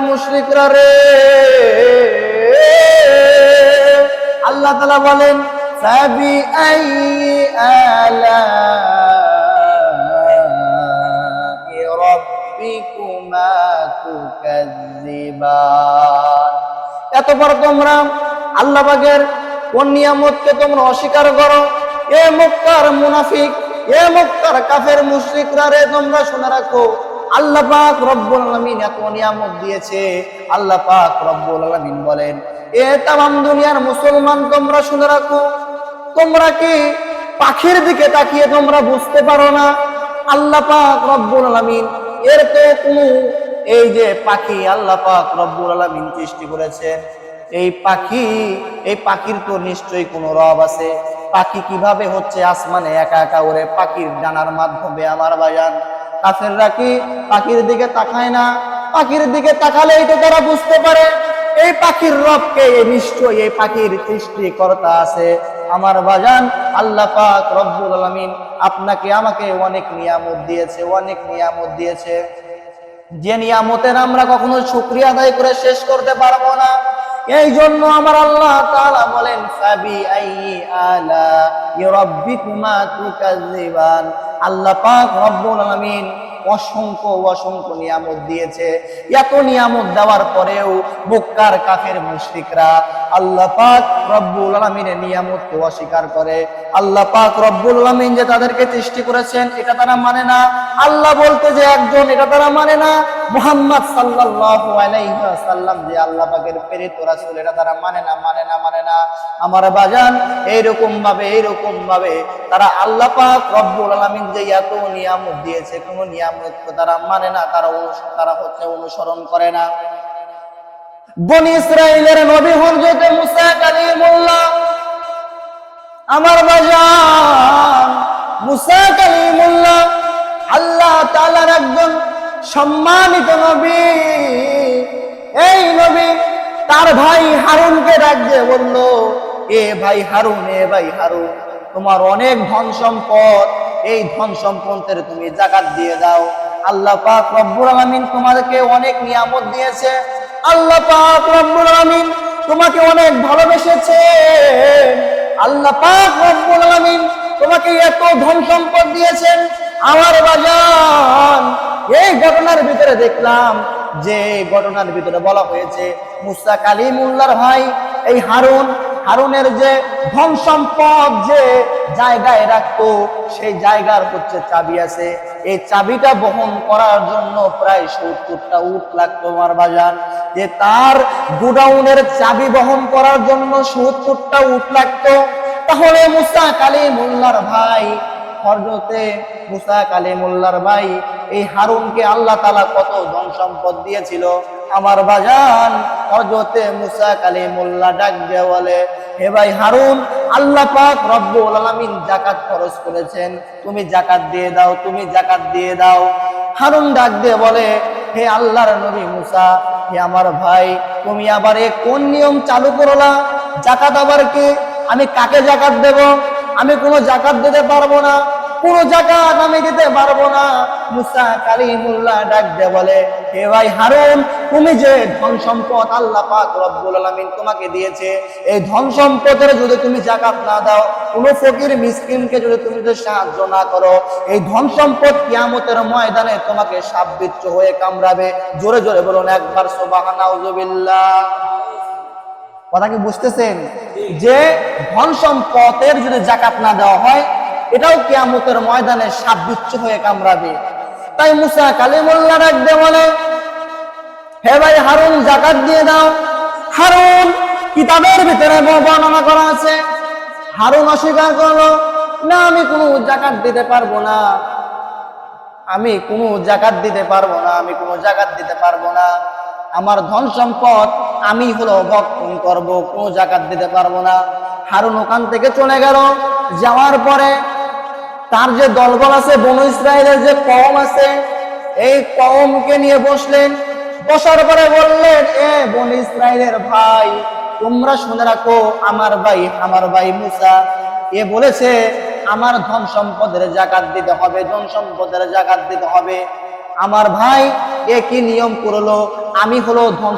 মুশরিকরা রে, আল্লাহ তাআলা বলেন ফাবি আইয়ি আলাই রাব্বিকুমা তুকাজ্জিবান। এতবার তোমরা আল্লাহ পাকের কোন নিয়ামতকে তোমরা অস্বীকার করো? এ মক্কার মুনাফিক, এ মক্কার কাফের মুশরিকরা রে, তোমরা শুনে রাখো, আল্লাহ পাক রব্বুল আলামিন এত নিয়ামত দিয়েছে। আল্লাহ পাক রব্বুল আলামিন বলেন, এ তামাম দুনিয়ার মুসলমান তোমরা শুনে রাখো, তোমরা কি পাখির দিকে তাকিয়ে তোমরা বুঝতে পারো না আল্লাহ পাক রব্বুল আলামিন এর তো কোনো, এই যে পাখি আল্লাহ পাক রব্বুল আলামিন সৃষ্টি করেছেন, এই পাখির তো নিশ্চয়ই কোনো রব আছে। পাখি কিভাবে হচ্ছে আসমানে একা একা ওরে পাখির ডানার মাধ্যমে? আমার ভাইজান, কাফেররা কি পাখির দিকে তাকায় না? পাখির দিকে তাকালেই তো তারা বুঝতে পারে এই পাখির রবকে, নিশ্চয়ই এই পাখির সৃষ্টিকর্তা আছে। আমার ভাইজান, আল্লাহ পাক রব্বুল আলামিন আপনাকে আমাকে অনেক নিয়ামত দিয়েছে, অনেক নিয়ামত দিয়েছে, যে নিয়ামতের আমরা কখনো শুকরিয়া আদায় করে শেষ করতে পারবো না। এই জন্য আমার আল্লাহ তাআলা বলেন ফাবি আইয়ি আলাই রাব্বিকুমা তুকাজ্জিবান। আল্লাহ পাক রব্বুল আলামিন অসংখ্য অসংখ্য নিয়ামত দিয়েছে। এত নিয়ামত দেওয়ার পরেও মক্কার কাফের মুশরিকরা আল্লাহ পাক রব্বুল আলামিনের নিয়ামতকে অস্বীকার করে। আল্লাহ পাক রব্বুল আলামিন যে তাদেরকে সৃষ্টি করেছেন এটা তারা মানে না, আল্লাহ বলতে যে একজন এটা তারা মানে না, মুহাম্মদ সাল্লাল্লাহু আলাইহি ওয়াসাল্লাম যে আল্লাহ পাকের প্রেরিত রাসূল এটা তারা মানে না। আমার বাজান, এইরকম ভাবে তারা আল্লাহ পাক রব্বুল আলামিন যে এত নিয়ামত দিয়েছে, কোন নিয়ামত তারা মানে না, তারা হচ্ছে অনুসরণ করে না। বনি ইসরাইলের নবী হযরত মুসা কালিমুল্লাহ, আমার বাজান মুসা কালিমুল্লাহ আল্লাহ তাআলার একজন সম্মানিত নবী। এই নবী তার ভাই হারুনকে ডাক দিয়ে বলল, এ ভাই হারুন, তোমার অনেক ধন সম্পদ, এই ধন সম্পদের তুমি যাকাত দিয়ে দাও। আল্লাহ পাক রব্বুল আলামিন তোমাদেরকে অনেক নিয়ামত দিয়েছে, আল্লাহ পাক রব্বুল আলামিন তোমাকে অনেক ভালোবেসেছে, আল্লাহ পাক রব্বুল আলামিন তোমাকে এত ধন সম্পদ দিয়েছেন। আমার বাজান, এই ঘটনার ভিতরে দেখলাম যে ঘটনার ভিতরে বলা হয়েছে মুসা কালিমুল্লাহর ভাই এই হারুনের যে ধন সম্পদ যে জায়গায় রাখতো, সেই জায়গার হচ্ছে চাবি আছে, এই চাবিটা বহন করার জন্য প্রায় 70টা উট লাগতো। আমার বাজান, যে তার গোডাউনের চাবি বহন করার জন্য 70টা উট লাগতো। তাহলে মুসা কালিমুল্লাহর ভাই হযরতে মুসা কালিমুল্লাহর ভাই এই হারুনকে আল্লাহ তাআলা কত ধন সম্পদ দিয়েছিল। আমার বাজান, হযরতে মুসা কালিমুল্লাহ ডাক দিয়ে বলে, হে ভাই হারুন, আল্লাহ পাক রব্বুল আলামিন যাকাত ফরজ করেছেন, তুমি যাকাত দিয়ে দাও, তুমি যাকাত দিয়ে দাও। হারুন ডাক দিয়ে বলে, হে আল্লাহর নবী মুসা, হে আমার ভাই, তুমি আবার কোন নিয়ম চালু করলা? যাকাত আবার কি? আমি কাকে যাকাত দেব? আমি কোনো যাকাত দিতে পারবো না, কোনো যাকাত আমি দিতে পারবো না। মুসা কালিমুল্লাহ ডাক দিয়ে বলে, হে ভাই হারুন, তুমি যে ধন সম্পদ আল্লাহ পাক রব্বুল আলামিন তোমাকে দিয়েছে, এই ধন সম্পদের যদি তুমি যাকাত না দাও, কোনো ফকির মিসকিনকে যদি তুমি সাহায্য না করো, এই ধন সম্পদ কিয়ামতের ময়দানে তোমাকে সাপ বিচ্ছু হয়ে কামড়াবে। জোরে জোরে বলুন একবার সুবহানাল্লাহ। কথা কি বুঝতেছেন? যে ধন সম্পদের যদি যাকাত না দেওয়া হয়, এটাও কিয়ামতের ময়দানে সাপ বিচ্ছু হয়ে কামড়াবে। তাই মুসা কালিমুল্লাহ ডাক দিয়ে বলে, হে ভাই হারুন, যাকাত দিয়ে দাও। হারুন, কিতাবের ভিতরে বর্ণনা করা আছে, হারুন অস্বীকার করলো, না আমি কোনো যাকাত দিতে পারবো না, আমি কোনো যাকাত দিতে পারবো না, আমি কোনো যাকাত দিতে পারবো না, আমার ধন সম্পদ আমি হলো ভক্ষণ করব, কোনো যাকাত দিতে পারবো না। হারুন ওখান থেকে চলে গেল। যাওয়ার পরে তার যে দলবল আছে, বনু ইসরাইলের যে কওম আছে, এই কওমকে নিয়ে বসলেন। বসার পরে বললেন, এ বনু ইসরাইলের ভাই, তোমরা শুনে রাখো, আমার ভাই মুসা এ বলেছে আমার ধন সম্পদের যাকাত দিতে হবে, ধন সম্পদের যাকাত দিতে হবে। আমার ভাই এ কি নিয়ম করলো, আমি হলো ধ্বংস